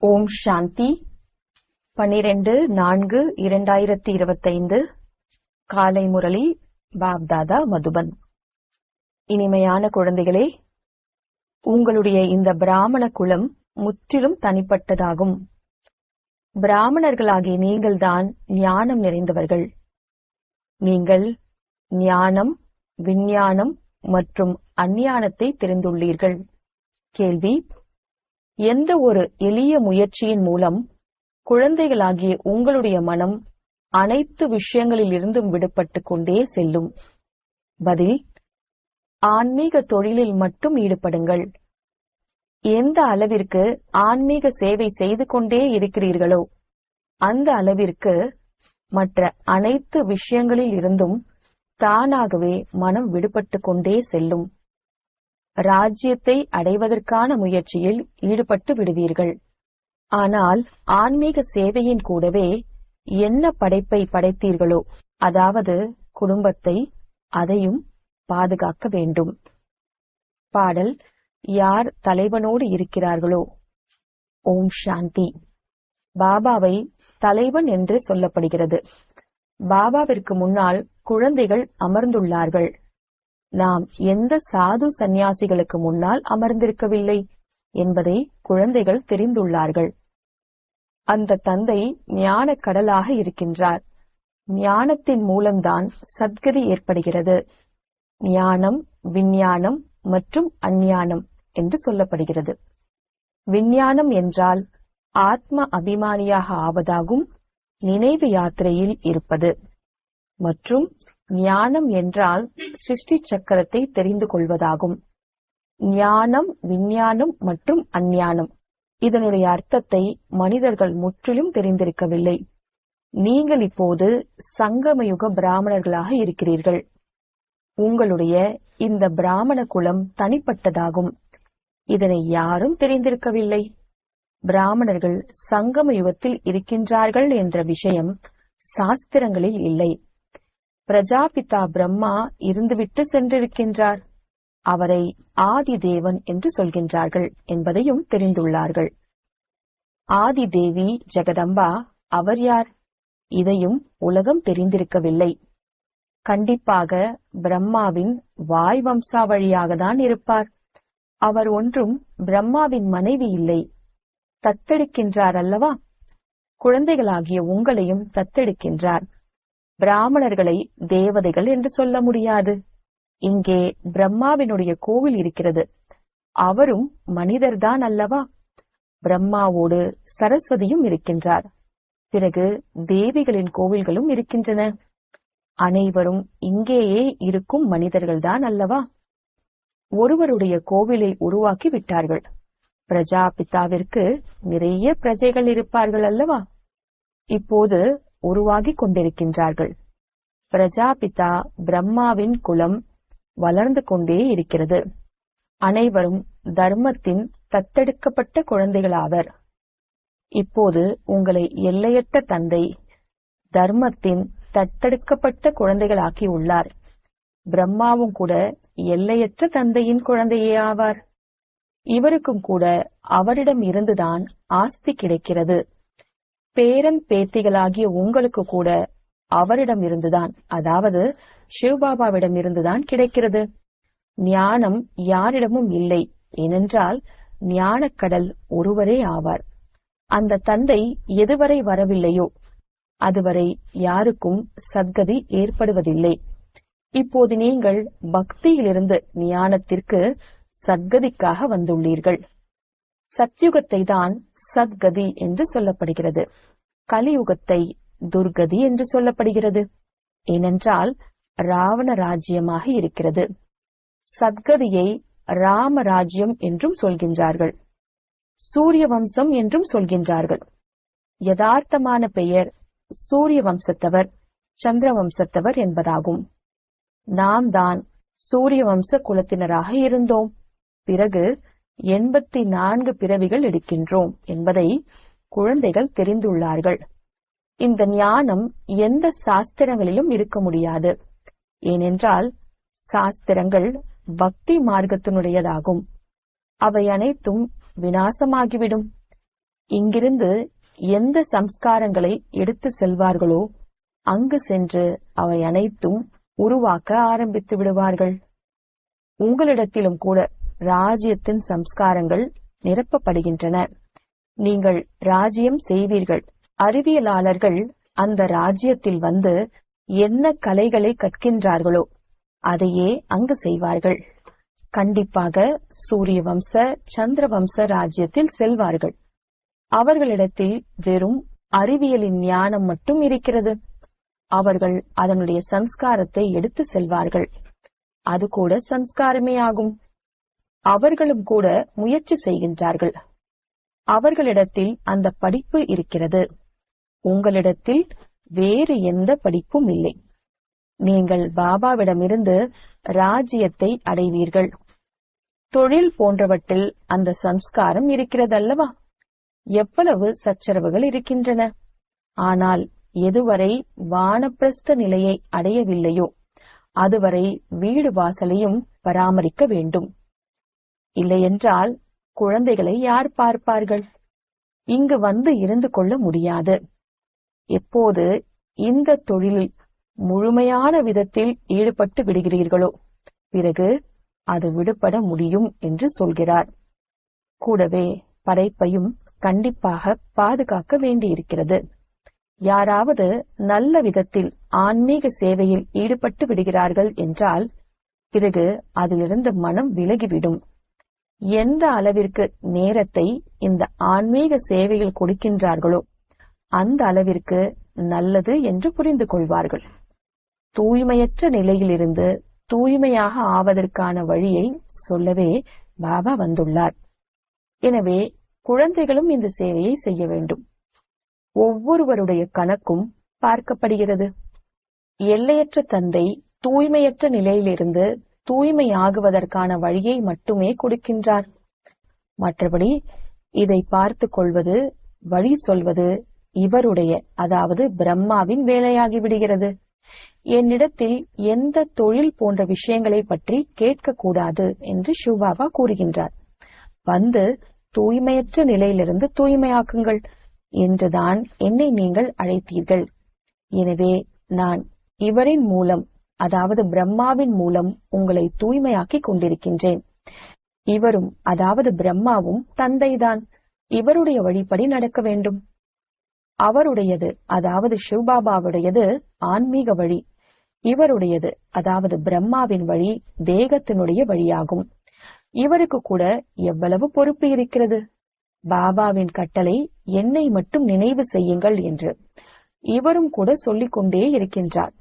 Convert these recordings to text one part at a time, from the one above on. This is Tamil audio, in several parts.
ஓம் சாந்தி 12/4/2025 காலை முரளி பாப்தாதா மதுபன். இனிமையான குழந்தைகளே, உங்களுடைய இந்த பிராமண குலம் முற்றிலும் தனிப்பட்டதாகும். பிராமணர்களாகிய நீங்கள்தான் ஞானம் நிறைந்தவர்கள். நீங்கள் ஞானம், விஞ்ஞானம் மற்றும் அஞ்ஞானத்தை தெரிந்துள்ளீர்கள். கேள்வி: எந்த ஒரு எளிய முயற்சியின் மூலம் குழந்தைகளாகிய உங்களுடைய மனம் அனைத்து விஷயங்களிலிருந்தும் விடுபட்டு கொண்டே செல்லும்? பதில்: ஆன்மீக தொழிலில் மட்டும் ஈடுபடுங்கள். எந்த அளவிற்கு ஆன்மீக சேவை செய்து கொண்டே இருக்கிறீர்களோ அந்த அளவிற்கு மற்ற அனைத்து விஷயங்களில் இருந்தும் தானாகவே மனம் விடுபட்டு கொண்டே செல்லும். ராஜ்யத்தை அடைவதற்கான முயற்சியில் ஈடுபட்டு விடுவீர்கள். ஆனால் ஆன்மீக சேவையின் கூடவே என்ன படைப்பை படைத்தீர்களோ, அதாவது குடும்பத்தை, அதையும் பாதுகாக்க வேண்டும். பாடல்: யார் தலைவனோடு இருக்கிறார்களோ. ஓம் சாந்தி. பாபாவை தலைவன் என்று சொல்லப்படுகிறது. பாபாவிற்கு முன்னால் குழந்தைகள் அமர்ந்துள்ளார்கள். நாம் எந்த சாது சந்நியாசிகளுக்கு முன்னால் அமர்ந்திருக்கவில்லை என்பதை குழந்தைகள் தெரிந்துள்ளார்கள். அந்த தந்தை ஞான கடலாக இருக்கின்றார். ஞானத்தின் மூலம்தான் சத்கதி ஏற்படுகிறது. ஞானம், விஞ்ஞானம் மற்றும் அஞ்ஞானம் என்று சொல்லப்படுகிறது. விஞ்ஞானம் என்றால் ஆத்ம அபிமானியாக ஆவதாகும், நினைவு யாத்திரையில் இருப்பது. மற்றும் ஞானம் என்றால் சிருஷ்டி சக்கரத்தை தெரிந்து கொள்வதாகும். ஞானம், விஞ்ஞானம் மற்றும் அஞ்ஞானம், இதனுடைய அர்த்தத்தை மனிதர்கள் முற்றிலும் தெரிந்திருக்கவில்லை. நீங்கள் இப்போது சங்கமயுக பிராமணர்களாக இருக்கிறீர்கள். உங்களுடைய இந்த பிராமண குலம் தனிப்பட்டதாகும். இதனை யாரும் தெரிந்திருக்கவில்லை. பிராமணர்கள் சங்கம யுகத்தில் இருக்கின்றார்கள் என்ற விஷயம் சாஸ்திரங்களில் இல்லை. பிரஜாபிதா பிரம்மா இருந்துவிட்டு சென்றிருக்கின்றார். அவரை ஆதி தேவன் என்று சொல்கின்றார்கள் என்பதையும் தெரிந்துள்ளார்கள். ஆதி தேவி ஜெகதம்பா அவர் யார்? இதையும் உலகம் தெரிந்திருக்கவில்லை. கண்டிப்பாக பிரம்மாவின் வாய் வம்சாவழியாக தான் இருப்பார். அவர் ஒன்றும் பிரம்மாவின் மனைவி இல்லை. தத்தெடுக்கின்றார் அல்லவா? குழந்தைகளாகிய உங்களையும் தத்தெடுக்கின்றார். பிராமணர்களை தேவதைகள் என்று சொல்ல முடியாது. இங்கே பிரம்மாவினுடைய கோவில் இருக்கிறது. அவரும் மனிதர்தான் அல்லவா? பிரம்மாவோடு சரஸ்வதியும் இருக்கின்றார். பிறகு தேவிகளின் கோவில்களும் இருக்கின்றன. அனைவரும் இங்கேயே இருக்கும் மனிதர்கள்தான் அல்லவா? ஒருவருடைய கோவிலை உருவாக்கி விட்டார்கள். பிரஜாபிதாவிற்கு நிறைய பிரஜைகள் இருப்பார்கள் அல்லவா? இப்போது உருவாகி கொண்டிருக்கின்றார்கள். பிரஜாபிதா பிரம்மாவின் குலம் வளர்ந்து கொண்டே இருக்கிறது. அனைவரும் தர்மத்தின் தத்தெடுக்கப்பட்ட குழந்தைகளாவர். இப்போது உங்களை எல்லையற்ற தந்தை தர்மத்தின் தத்தெடுக்கப்பட்ட குழந்தைகளாக்கி உள்ளார். பிரம்மாவும் கூட எல்லையற்ற தந்தையின் குழந்தையே ஆவார். இவருக்கும் கூட அவரிடம் இருந்துதான் ஆஸ்தி கிடைக்கிறது. பேரன் பேத்திகளாகிய உங்களுக்கு கூட அவரிடம் இருந்துதான், அதாவது சிவபாபாவிடம் இருந்துதான் கிடைக்கிறது. ஞானம் யாரிடமும் இல்லை. ஏனென்றால் ஞானக்கடல் ஒருவரே ஆவார். அந்த தந்தை எதுவரை வரவில்லையோ அதுவரை யாருக்கும் சத்கதி ஏற்படுவதில்லை. இப்போது நீங்கள் பக்தியிலிருந்து ஞானத்திற்கு சத்கதிக்காக வந்துள்ளீர்கள். சத்யுகத்தை தான் சத்கதி என்று சொல்லப்படுகிறது. கலியுகத்தை துர்கதி என்று சொல்லப்படுகிறது. ஏனென்றால் ராவண ராஜ்யமாக இருக்கிறது. சத்கதியை ராம ராஜ்யம் என்றும் சொல்கின்றார்கள். சூரிய வம்சம் என்றும் சொல்கின்றார்கள். யதார்த்தமான பெயர் சூரிய வம்சத்தவர், சந்திர வம்சத்தவர் என்பதாகும். நாம் தான் சூரிய வம்ச குலத்தினராக இருந்தோம். பிறகு 84 பிறவிகள் எடுக்கின்றோம் என்பதை குழந்தைகள் தெரிந்துள்ளார்கள். இந்த ஞானம் எந்த சாஸ்திரங்களிலும் இருக்க முடியாது. ஏனென்றால் சாஸ்திரங்கள் பக்தி மார்க்கத்தினுடையதாகும். அவை அனைத்தும் விநாசமாகிவிடும். இங்கிருந்து எந்த சம்ஸ்காரங்களை எடுத்து செல்வார்களோ அங்கு சென்று அவை அனைத்தும் உருவாக்க ஆரம்பித்து விடுவார்கள். உங்களிடத்திலும் கூட ராஜ்யத்தின் சம்ஸ்காரங்கள் நிரப்பப்படுகின்றன. நீங்கள் ராஜ்யம் செய்வீர்கள். அறிவியலாளர்கள் அந்த ராஜ்யத்தில் வந்து என்ன கலைகளை கற்கின்றார்களோ அதையே அங்கு செய்வார்கள். கண்டிப்பாக சூரிய வம்ச சந்திர வம்ச ராஜ்யத்தில் செல்வார்கள். அவர்களிடத்தில் வெறும் அறிவியலின் ஞானம் மட்டும் இருக்கிறது. அவர்கள் அதனுடைய சம்ஸ்காரத்தை எடுத்து செல்வார்கள். அது கூட சம்ஸ்காரமே ஆகும். அவர்களும் கூட முயற்சி செய்கின்றார்கள். அவர்களிடத்தில் அந்த படிப்பு இருக்கிறது. உங்களிடத்தில் வேறு எந்த படிப்பும் இல்லை. நீங்கள் பாபாவிடமிருந்து ராஜ்யத்தை அடைவீர்கள். தொழில் போன்றவற்றில் அந்த சம்ஸ்காரம் இருக்கிறதல்லவா? எவ்வளவு சச்சரவுகள் இருக்கின்றன. ஆனால் எதுவரை வானப்பிரஸ்த நிலையை அடையவில்லையோ அதுவரை வீடு வாசலையும் பராமரிக்க வேண்டும். இல்லையென்றால் குழந்தைகளை யார் பார்ப்பார்கள்? இங்கு வந்து இருந்து கொள்ள முடியாது. எப்போது இந்த தொழிலில் முழுமையான விதத்தில் ஈடுபட்டு விடுகிறீர்களோ பிறகு அது விடுபட முடியும் என்று சொல்கிறார். கூடவே படைப்பையும் கண்டிப்பாக பாதுகாக்க வேண்டியிருக்கிறது. யாராவது நல்ல விதத்தில் ஆன்மீக சேவையில் ஈடுபட்டு விடுகிறார்கள் என்றால் பிறகு அதிலிருந்து மனம் விலகிவிடும். எந்த அளவிற்கு நேரத்தை இந்த ஆன்மீக சேவையில் கொடுக்கின்றார்களோ அந்த அளவிற்கு நல்லது என்று புரிந்து கொள்வார்கள். தூய்மையற்ற நிலையிலிருந்து தூய்மையாக ஆவதற்கான வழியை சொல்லவே பாபா வந்துள்ளார். எனவே குழந்தைகளும் இந்த சேவையை செய்ய வேண்டும். ஒவ்வொருவருடைய கணக்கும் பார்க்கப்படுகிறது. எல்லையற்ற தந்தை தூய்மையற்ற நிலையிலிருந்து தூய்மையாகுவதற்கான வழியை மட்டுமே கொடுக்கின்றார். மற்றபடி இதை பார்த்து கொள்வது, வழி சொல்வது இவருடைய, அதாவது பிரம்மாவின் வேலையாகி விடுகிறது. என்னிடத்தில் எந்த தொழில் போன்ற விஷயங்களை பற்றி கேட்கக்கூடாது என்று சிவபாபா கூறுகின்றார். வந்து தூய்மையற்ற நிலையிலிருந்து தூய்மையாக்குங்கள் என்றுதான் என்னை நீங்கள் அழைத்தீர்கள். எனவே நான் இவரின் மூலம், அதாவது பிரம்மாவின் மூலம் உங்களை தூய்மையாக்கி கொண்டிருக்கின்றேன். இவரும், அதாவது பிரம்மாவும் தந்தைதான். இவருடைய வழிப்படி நடக்க வேண்டும். அவருடையது, அதாவது சிவபாபாவுடையது ஆன்மீக வழி. இவருடையது, அதாவது பிரம்மாவின் வழி தேகத்தினுடைய வழியாகும். இவருக்கு கூட எவ்வளவு பொறுப்பு இருக்கிறது. பாபாவின் கட்டளை என்னை மட்டும் நினைவு செய்யுங்கள் என்று இவரும் கூட சொல்லிக் கொண்டே இருக்கின்றார்.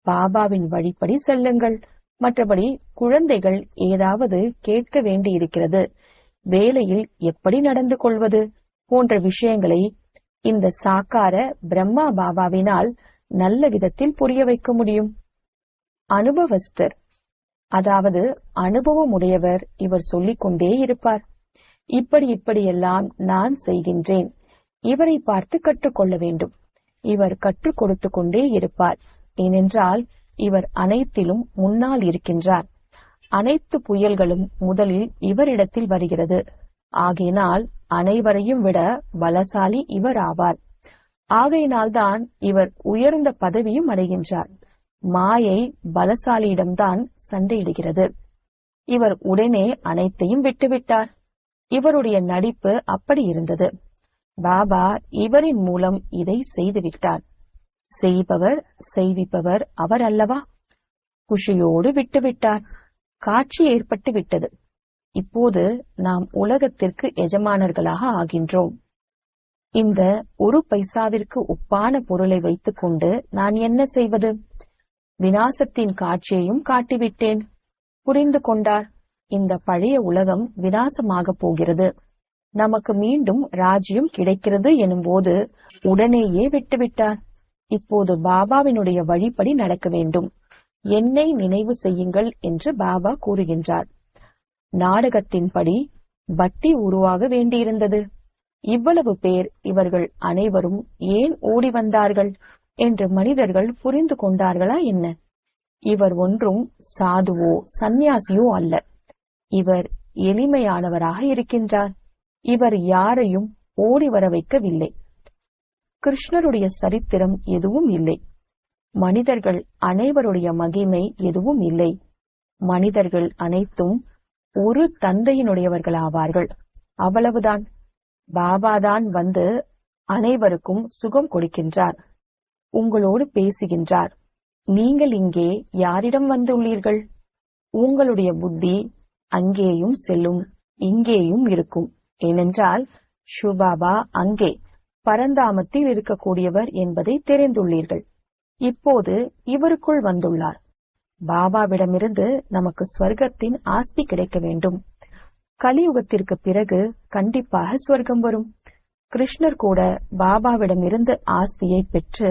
பாபாவின் வழிப்படி செல்லுங்கள். மற்றபடி குழந்தைகள் ஏதாவது கேட்க வேண்டி இருக்கிறது, வேலையில் எப்படி நடந்து கொள்வது போன்ற விஷயங்களை இந்த சாக்கார பிரம்மா பாபாவினால் நல்ல விதத்தில் புரிய வைக்க முடியும். அனுபவஸ்தர், அதாவது அனுபவம் உடையவர் இவர் சொல்லிக் கொண்டே இருப்பார். இப்படியெல்லாம் நான் செய்கின்றேன். இவரை பார்த்து கற்றுக்கொள்ள வேண்டும். இவர் கற்றுக் கொடுத்து கொண்டே இருப்பார். ஏனென்றால் இவர் அனைத்திலும் முன்னால் இருக்கின்றார். அனைத்து புயல்களும் முதலில் இவரிடத்தில் வருகிறது. ஆகையினால் அனைவரையும் விட பலசாலி இவர் ஆவார். ஆகையினால்தான் இவர் உயர்ந்த பதவியும் அடைகின்றார். மாயை பலசாலியிடம்தான் சண்டையிடுகிறது. இவர் உடனே அனைத்தையும் விட்டுவிட்டார். இவருடைய நடிப்பு அப்படி இருந்தது. பாபா இவரின் மூலம் இதை செய்துவிட்டார். செய்பவர் செய்விப்பவர் அவர் அல்லவா? குஷியோடு விட்டுவிட்டார். காட்சி ஏற்பட்டு விட்டது. இப்போது நாம் உலகத்திற்கு எஜமானர்களாக ஆகின்றோம். இந்த ஒரு பைசாவிற்கு ஒப்பான பொருளை வைத்துக் கொண்டு நான் என்ன செய்வது? விநாசத்தின் காட்சியையும் காட்டிவிட்டேன். புரிந்து கொண்டார். இந்த பழைய உலகம் விநாசமாக போகிறது. நமக்கு மீண்டும் ராஜ்யம் கிடைக்கிறது எனும் போது உடனேயே விட்டுவிட்டார். இப்போது பாபாவினுடைய வழிப்படி நடக்க வேண்டும். என்னை நினைவு செய்யுங்கள் என்று பாபா கூறுகின்றார். நாடகத்தின்படி வட்டி உருவாக வேண்டியிருந்தது. இவ்வளவு பேர், இவர்கள் அனைவரும் ஏன் ஓடி வந்தார்கள் என்று மனிதர்கள் புரிந்து கொண்டார்களா என்ன? இவர் ஒன்றும் சாதுவோ சந்நியாசியோ அல்ல. இவர் எளிமையானவராக இருக்கின்றார். இவர் யாரையும் ஓடி வர வைக்கவில்லை. கிருஷ்ணருடைய சரித்திரம் எதுவும் இல்லை. மனிதர்கள் அனைவருடைய மகிமை எதுவும் இல்லை. மனிதர்கள் அனைத்தும் ஒரு தந்தையினுடையவர்களாவார்கள். அவ்வளவுதான். பாபாதான் வந்து அனைவருக்கும் சுகம் கொடுக்கின்றார், உங்களோடு பேசுகின்றார். நீங்கள் இங்கே யாரிடம் வந்துள்ளீர்கள்? உங்களுடைய புத்தி அங்கேயும் செல்லும், இங்கேயும் இருக்கும். ஏனென்றால் ஷிவபாபா அங்கே பரந்தாமத்தில் இருக்கக்கூடியவர் என்பதை தெரிந்துள்ளீர்கள். இப்போது இவருக்குள் வந்துள்ளார். பாபாவிடமிருந்து நமக்கு ஸ்வர்க்கத்தின் ஆஸ்தி கிடைக்க வேண்டும். கலியுகத்திற்கு பிறகு கண்டிப்பாக ஸ்வர்க்கம் வரும். கிருஷ்ணர் கூட பாபாவிடமிருந்து ஆஸ்தியை பெற்று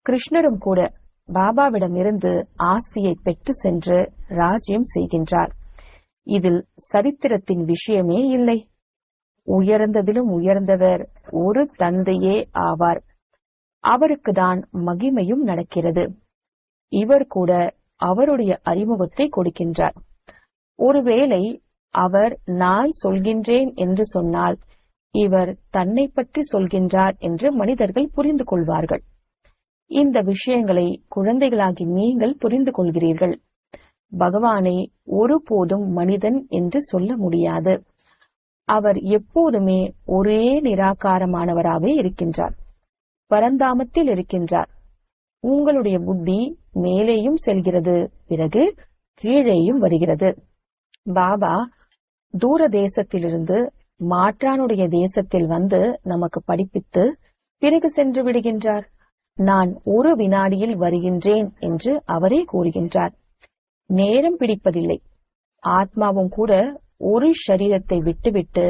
கிருஷ்ணரும் கூட பாபாவிடமிருந்து ஆஸ்தியை பெற்று சென்று ராஜ்யம் செய்கின்றார். இதில் சரித்திரத்தின் விஷயமே இல்லை. உயர்ந்ததிலும் உயர்ந்தவர் ஒரு தந்தையே ஆவார். அவருக்குதான் மகிமையும் நடக்கிறது. இவர் கூட அவருடைய அறிமுகத்தை கொடுக்கின்றார். ஒருவேளை அவர் நான் சொல்கின்றேன் என்று சொன்னால் இவர் தன்னை பற்றி சொல்கின்றார் என்று மனிதர்கள் புரிந்து கொள்வார்கள். இந்த விஷயங்களை குழந்தைகளாகி நீங்கள் புரிந்து கொள்கிறீர்கள். பகவானை ஒருபோதும் மனிதன் என்று சொல்ல முடியாது. அவர் எப்போதுமே ஒரே நிராகாரமானவராகவே இருக்கின்றார். பரந்தாமத்தில் இருக்கின்றார். உங்களுடைய புத்தி மேலேயும் செல்கிறது, பிறகு கீழேயும் வருகிறது. பாபா தூர தேசத்திலிருந்து மாற்றானுடைய தேசத்தில் வந்து நமக்கு படிப்பித்து பிறகு சென்று விடுகின்றார். நான் ஒரு வினாடியில் வருகின்றேன் என்று அவரே கூறுகின்றார். நேரம் பிடிப்பதில்லை. ஆத்மாவும் கூட ஒரு சரீரத்தை விட்டுவிட்டு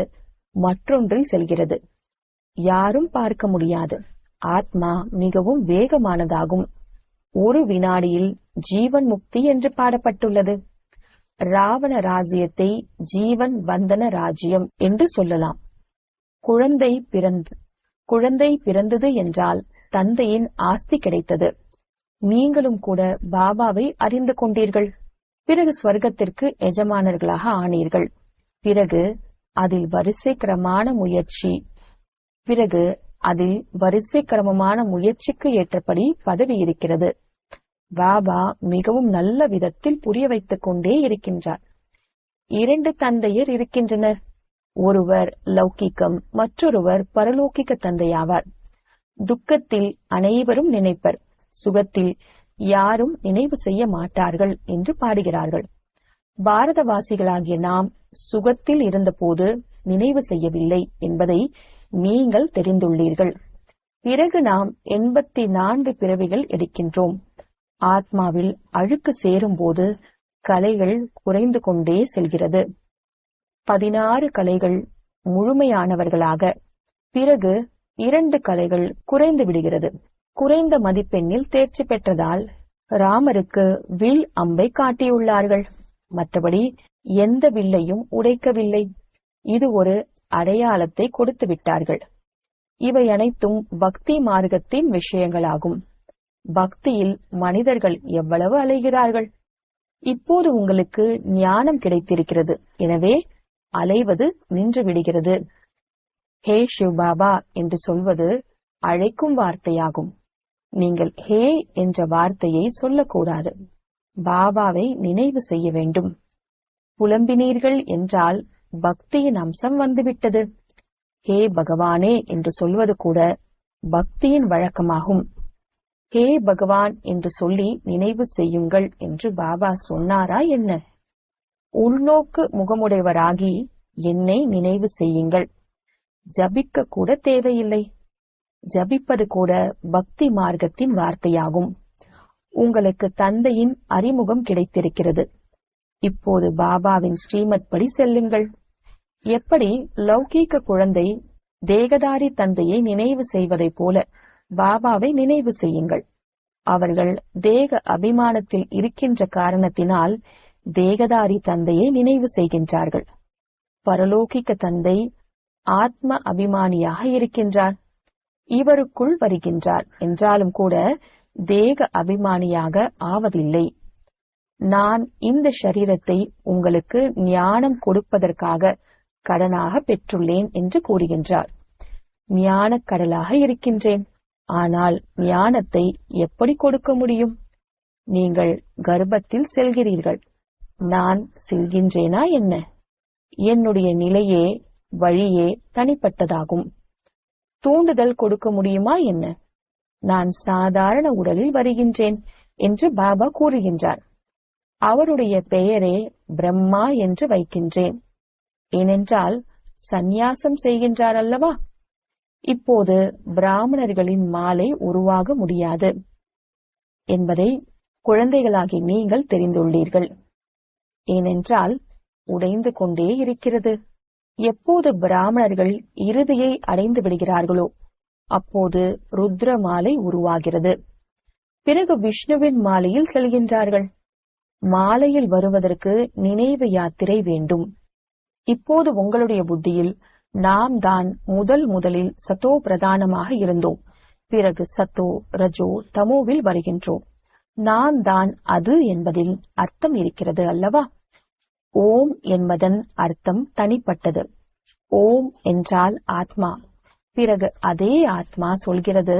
மற்றொன்றில் செல்கிறது. யாரும் பார்க்க முடியாது. ஆத்மா மிகவும் வேகமானதாகும். ஒரு வினாடியில் ஜீவன் முக்தி என்று பாடப்பட்டுள்ளது. ராவண ராஜ்யத்தை ஜீவன் பந்தன ராஜ்யம் என்று சொல்லலாம். குழந்தை பிறந்தது என்றால் தந்தையின் ஆஸ்தி கிடைத்தது. நீங்களும் கூட பாபாவை அறிந்து கொண்டீர்கள். பிறகு ஸ்வர்க்கத்திற்கு எஜமானர்களாக ஆனீர்கள். பிறகு அதில் வரிசை கிரமமான முயற்சிக்கு ஏற்றபடி பதவி இருக்கிறது. பாபா மிகவும் நல்ல விதத்தில் புரிய வைத்துக் கொண்டே இருக்கின்றார். 2 தந்தையர் இருக்கின்றனர். ஒருவர் லௌகிக்கம், மற்றொருவர் பரலோகிக்க தந்தையாவார். துக்கத்தில் அனைவரும் நினைப்பர், சுகத்தில் யாரும் நினைவு செய்ய மாட்டார்கள் என்று பாடுகிறார்கள். பாரதவாசிகளாகிய நாம் சுகத்தில் இருந்தபோது நினைவு செய்யவில்லை என்பதை நீங்கள் தெரிந்துள்ளீர்கள். பிறகு நாம் 84 பிறவிகள் எடுக்கின்றோம். ஆத்மாவில் அழுக்கு சேரும் போது கலைகள் குறைந்து கொண்டே செல்கிறது. 16 கலைகள் முழுமையானவர்களாக, பிறகு 2 கலைகள் குறைந்து விடுகிறது. குறைந்த மதிப்பெண்ணில் தேர்ச்சி பெற்றதால் ராமருக்கு வில் அம்பை காட்டியுள்ளார்கள். மற்றபடி எந்த வில்லையும் உடைக்கவில்லை. இது ஒரு அடையாளத்தை கொடுத்து விட்டார்கள். இவை அனைத்தும் பக்தி மார்க்கத்தின் விஷயங்களாகும். பக்தியில் மனிதர்கள் எவ்வளவு அலைகிறார்கள். இப்போது உங்களுக்கு ஞானம் கிடைத்திருக்கிறது. எனவே அலைவது நின்று விடுகிறது. ஹே சிவபாபா என்று சொல்வது அழைக்கும் வார்த்தையாகும். நீங்கள் ஹே என்ற வார்த்தையை சொல்லக்கூடாது. பாபாவை நினைவு செய்ய வேண்டும். புலம்பினீர்கள் என்றால் பக்தியின் அம்சம் வந்துவிட்டது. ஹே பகவானே என்று சொல்வது கூட பக்தியின் வழக்கமாகும். ஹே பகவான் என்று சொல்லி நினைவு செய்யுங்கள் என்று பாபா சொன்னாரா என்ன? உள்நோக்கு முகமுடையவராகி என்னை நினைவு செய்யுங்கள். ஜபிக்க கூட தேவையில்லை. ஜபிப்பது கூட பக்தி மார்க்கத்தின் வார்த்தையாகும். உங்களுக்கு தந்தையின் அறிமுகம் கிடைத்திருக்கிறது. இப்போது பாபாவின் ஸ்ரீமத் படி செல்லுங்கள். எப்படி லௌகீக குழந்தை தேகதாரி தந்தையை நினைவு செய்வதை போல பாபாவை நினைவு செய்யுங்கள். அவர்கள் தேக அபிமானத்தில் இருக்கின்ற காரணத்தினால் தேகதாரி தந்தையை நினைவு செய்கின்றார்கள். பரலோகிக்க தந்தை ஆத்ம அபிமானியாக இருக்கின்றார். இவருக்குள் வருகின்றார் என்றாலும் கூட தேக அபிமானியாக ஆவதில்லை. நான் இந்த சரீரத்தை உங்களுக்கு ஞானம் கொடுப்பதற்காக கடனாக பெற்றுள்ளேன் என்று கூறுகின்றார். ஞானக் கடலாக இருக்கின்றேன். ஆனால் ஞானத்தை எப்படி கொடுக்க முடியும்? நீங்கள் கர்ப்பத்தில் செல்கிறீர்கள். நான் செல்கின்றேனா என்ன? என்னுடைய நிலையே வழியே தனிப்பட்டதாகும். தூண்டுதல் கொடுக்க முடியுமா என்ன? நான் சாதாரண உடலில் வருகின்றேன் என்று பாபா கூறுகின்றார். அவருடைய பெயரே பிரம்மா என்று வைக்கின்றேன். ஏனென்றால் சந்நியாசம் செய்கின்றார் அல்லவா? இப்போது பிராமணர்களின் மாலை உருவாக முடியாது என்பதை குழந்தைகளாகி நீங்கள் தெரிந்துள்ளீர்கள். ஏனென்றால் உடைந்து கொண்டே இருக்கிறது. எப்போது பிராமணர்கள் இறுதியை அடைந்து விடுகிறார்களோ அப்போது ருத்ர மாலை உருவாகிறது. பிறகு விஷ்ணுவின் மாலையில் செல்கின்றார்கள். மாலையில் வருவதற்கு நினைவு யாத்திரை வேண்டும். இப்போது உங்களுடைய புத்தியில் நாம் தான் முதலில் சத்தோ பிரதானமாக இருந்தோம். பிறகு சத்தோ ரஜோ தமோவில் வருகின்றோம். நாம் தான் அது என்பதில் அர்த்தம் இருக்கிறது அல்லவா? ஓம் என்பதன் அர்த்தம் தனிப்பட்டது. ஓம் என்றால் ஆத்மா. பிறகு அதே ஆத்மா சொல்கிறது,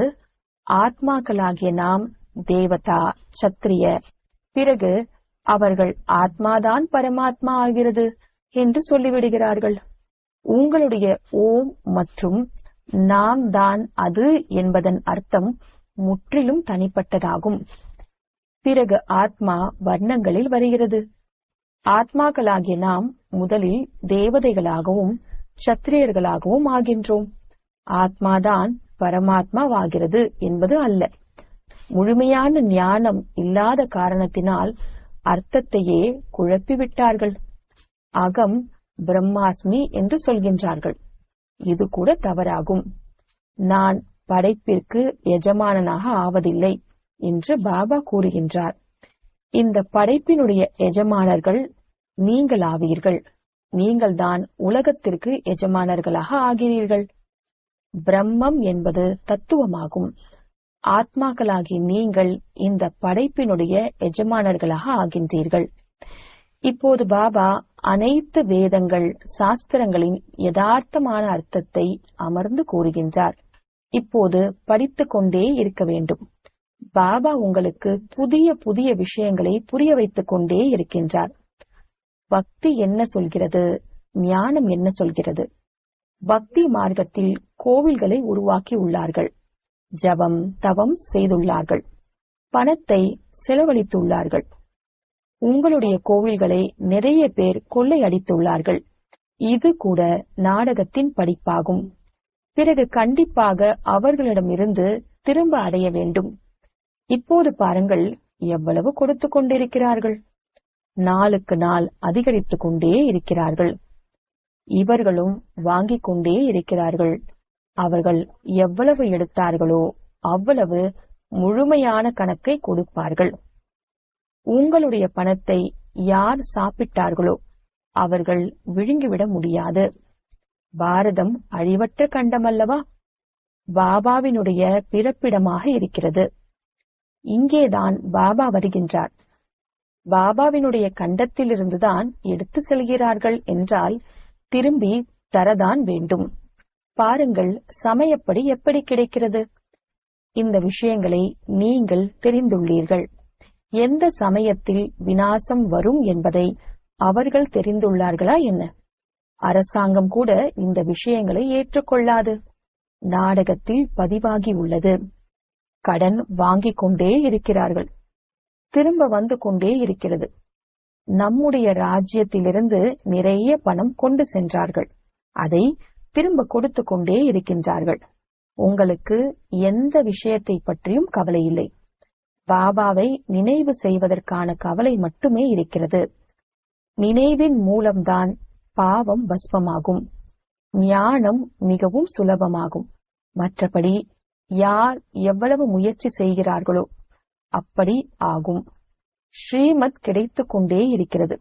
ஆத்மாக்களாகிய நாம் தேவதா சத்திரிய. பிறகு அவர்கள் ஆத்மாதான் பரமாத்மா ஆகிறது என்று சொல்லிவிடுகிறார்கள். உங்களுடைய ஓம் மற்றும் நாம் தான் அது என்பதன் அர்த்தம் முற்றிலும் தனிப்பட்டதாகும். பிறகு ஆத்மா வர்ணங்களில் வருகிறது. ஆத்மாக்களாகிய நாம் முதலில் தேவதைகளாகவும் சத்திரியர்களாகவும் ஆகின்றோம். ஆத்மாதான் பரமாத்மாவாகிறது என்பது அல்ல. முழுமையான ஞானம் இல்லாத காரணத்தினால் அர்த்தத்தையே குழப்பிவிட்டார்கள். அகம் பிரம்மாஸ்மி என்று சொல்கின்றார்கள். இது கூட தவறாகும். நான் படைப்பிற்கு எஜமானனாக ஆவதில்லை என்று பாபா கூறுகின்றார். இந்த படைப்பினுடைய எஜமானர்கள் நீங்கள் ஆவீர்கள். நீங்கள்தான் உலகத்திற்கு எஜமானர்களாக ஆகிறீர்கள். பிரம்மம் என்பது தத்துவமாகும். ஆத்மாக்களாகி நீங்கள் இந்த படைப்பினுடைய எஜமானர்களாக ஆகின்றீர்கள். இப்போது பாபா அனைத்து வேதங்கள் சாஸ்திரங்களின் யதார்த்தமான அர்த்தத்தை அமர்ந்து கூறுகின்றார். இப்போது படித்துக் கொண்டே இருக்க வேண்டும். பாபா உங்களுக்கு புதிய புதிய விஷயங்களை புரிய வைத்துக் கொண்டே இருக்கின்றார். பக்தி என்ன சொல்கிறது? ஞானம் என்ன சொல்கிறது? பக்தி மார்க்கத்தில் கோவில்களை உருவாக்கி உள்ளார்கள். ஜபம் தவம் செய்துள்ளார்கள். பணத்தை செலவழித்துள்ளார்கள். உங்களுடைய கோவில்களை நிறைய பேர் கொள்ளையடித்துள்ளார்கள். இது கூட நாடகத்தின் படிப்பாகும். பிறகு கண்டிப்பாக அவர்களிடமிருந்து திரும்ப அடைய வேண்டும். இப்போது பாருங்கள், எவ்வளவு கொடுத்து கொண்டிருக்கிறார்கள். நாளுக்கு நாள் அதிகரித்துக் கொண்டே இருக்கிறார்கள். இவர்களும் வாங்கிக் கொண்டே இருக்கிறார்கள். அவர்கள் எவ்வளவு எடுத்தார்களோ அவ்வளவு முழுமையான கணக்கை கொடுப்பார்கள். உங்களுடைய பணத்தை யார் சாப்பிட்டார்களோ அவர்கள் விழுங்கிவிட முடியாது. பாரதம் அழிவற்ற கண்டம் அல்லவா? பாபாவினுடைய பிறப்பிடமாக இருக்கிறது. இங்கேதான் பாபா வருகின்றார். பாபாவினுடைய கண்டத்திலிருந்துதான் எடுத்து செல்கிறார்கள் என்றால் திரும்பி தரதான் வேண்டும். பாருங்கள், சமயப்படி எப்படி கிடைக்கிறது. இந்த விஷயங்களை நீங்கள் தெரிந்துள்ளீர்கள். எந்த சமயத்தில் விநாசம் வரும் என்பதை அவர்கள் தெரிந்துள்ளார்களா என்ன? அரசாங்கம் கூட இந்த விஷயங்களை ஏற்றுக்கொள்ளாது. நாடகத்தில் பதிவாகி உள்ளது. கடன் வாங்கிக் கொண்டே இருக்கிறார்கள். திரும்ப வந்து கொண்டே இருக்கிறது. நம்முடைய ராஜ்யத்திலிருந்து நிறைய பணம் கொண்டு சென்றார்கள். அதை திரும்ப கொடுத்து கொண்டே இருக்கின்றார்கள். உங்களுக்கு எந்த விஷயத்தை பற்றியும் கவலை இல்லை. பாபாவை நினைவு செய்வதற்கான கவலை மட்டுமே இருக்கிறது. நினைவின் மூலம்தான் பாவம் பஸ்பமாகும். ஞானம் மிகவும் சுலபமாகும். மற்றபடி யார் எவ்வளவு முயற்சி செய்கிறார்களோ அப்படி ஆகும். ஸ்ரீமத் கிடைத்துக் கொண்டே இருக்கிறது.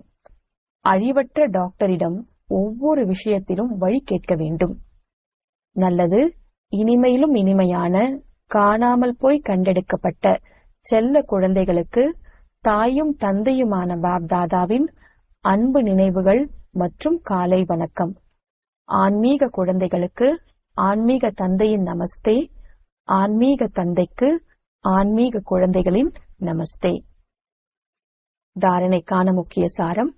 அழிவற்ற டாக்டரிடம் ஒவ்வொரு விஷயத்திலும் வழி கேட்க வேண்டும். நல்லது, இனிமையிலும் இனிமையான காணாமல் போய் கண்டெடுக்கப்பட்ட செல்ல குழந்தைகளுக்கு தாயும் தந்தையுமான பாப்தாதாவின் அன்பு நினைவுகள் மற்றும் காலை வணக்கம். ஆன்மீக குழந்தைகளுக்கு ஆன்மீக தந்தையின் நமஸ்தே. ஆன்மீக தந்தைக்கு ஆன்மீக குழந்தைகளின் நமஸ்தே. தாரணைக்கான முக்கிய சாரம்: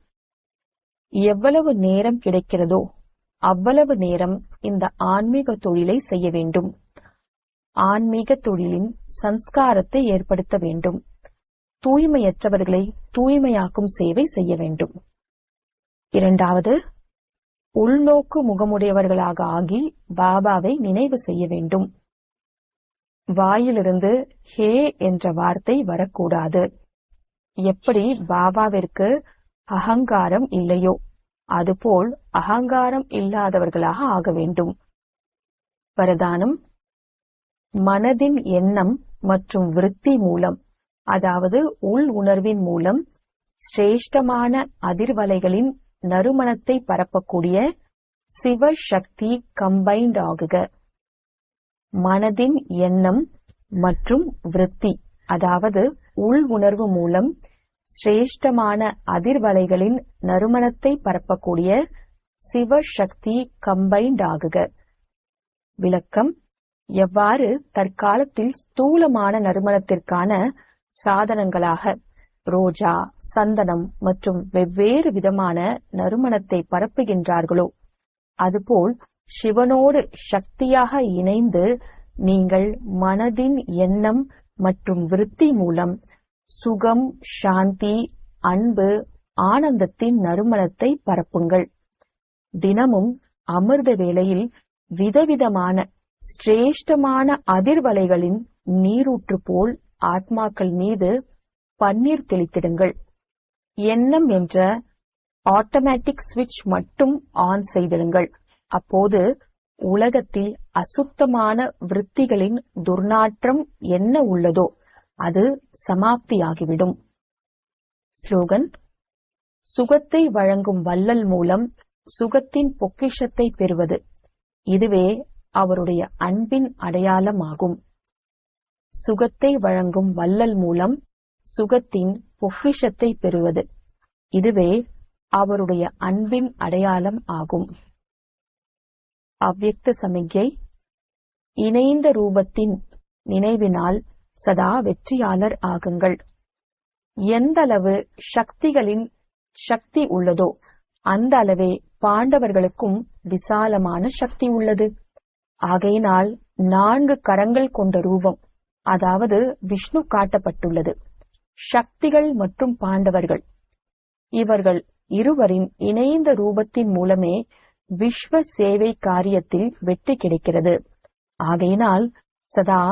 எவ்வளவு நேரம் கிடைக்கிறதோ அவ்வளவு நேரம் இந்த ஆன்மீக தொழிலை செய்ய வேண்டும். ஆன்மீக தொழிலின் சன்ஸ்காரத்தை ஏற்படுத்த வேண்டும். தூய்மையற்றவர்களை தூய்மையாக்கும் சேவை செய்ய வேண்டும். இரண்டாவது, உள்நோக்கு முகமுடையவர்களாக ஆகி பாபாவை நினைவு செய்ய வேண்டும். வாயிலிருந்து ஹே என்ற வார்த்தை வரக்கூடாது. எப்படி பாபாவிற்கு அகங்காரம் இல்லையோ அதுபோல் அகங்காரம் இல்லாதவர்களாக ஆக வேண்டும். வரதானம்: மனதின் எண்ணம் மற்றும் விருத்தி மூலம், அதாவது உள் உணர்வின் மூலம் சிரேஷ்டமான அதிர்வலைகளின் நறுமணத்தை பரப்பக்கூடிய சிவசக்தி கம்பைன்ட் ஆகுக. மனதின் எண்ணம் மற்றும் விருத்தி, அதாவது உள் உணர்வு மூலம் சிரேஷ்டமான அதிர்வலைகளின் நறுமணத்தை பரப்பக்கூடிய சிவசக்தி கம்பைன்ட் ஆகுக. விளக்கம்: எவ்வாறு தற்காலத்தில் ஸ்தூலமான நறுமணத்திற்கான சாதனங்களாக ரோஜா, சந்தனம் மற்றும் வெவ்வேறு விதமான நறுமணத்தை பரப்புகின்றார்களோ அதுபோல் சிவனோடு சக்தியாக இணைந்து நீங்கள் மனதின் எண்ணம் மற்றும் விருத்தி மூலம் சுகம், சாந்தி, அன்பு, ஆனந்தத்தின் நறுமணத்தை பரப்புங்கள். தினமும் அமிர்த வேளையில் விதவிதமான சிரேஷ்டமான அதிர்வலைகளின் நீரூற்று போல் ஆத்மாக்கள் மீது பன்னீர் தெளித்திடுங்கள். எண்ணம் என்ற ஆட்டோமேட்டிக் சுவிட்ச் மட்டும் ஆன் செய்திடுங்கள். அப்போது உலகத்தில் அசுத்தமான விருத்திகளின் துர்நாற்றம் என்ன உள்ளதோ அது சமாப்தியாகிவிடும். ஸ்லோகன்: சுகத்தை வழங்கும் வள்ளல் மூலம் சுகத்தின் பொக்கிஷத்தை பெறுவது, இதுவே அவருடைய அன்பின் அடையாளமாகும். சுகத்தை வழங்கும் வள்ளல் மூலம் சுகத்தின் பொக்கிஷத்தை பெறுவது, இதுவே அவருடைய அன்பின் அடையாளம் ஆகும். அவ்யக்த சமிக்ஞை: இணைந்த ரூபத்தின் நினைவினால் சதா வெற்றியாளர் ஆகுங்கள். எந்தளவு சக்திகளின் சக்தி உள்ளதோ அந்த அளவே பாண்டவர்களுக்கும் விசாலமான சக்தி உள்ளது. ஆகையினால் 4 கரங்கள் கொண்ட ரூபம், அதாவது விஷ்ணு காட்டப்பட்டுள்ளது. சக்திகள் மற்றும் பாண்டவர்கள், இவர்கள் இருவரின் இணைந்த ரூபத்தின் மூலமே விஸ்வ சேவை காரியத்தில் வெற்றி கிடைக்கிறது. ஆகையினால் சதா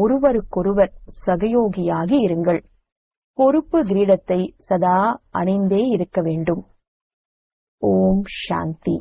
ஒருவருக்கொருவர் சகயோகியாகி இருங்கள். பொறுப்பு கிரீடத்தை சதா அணிந்தே இருக்க வேண்டும். ஓம் சாந்தி.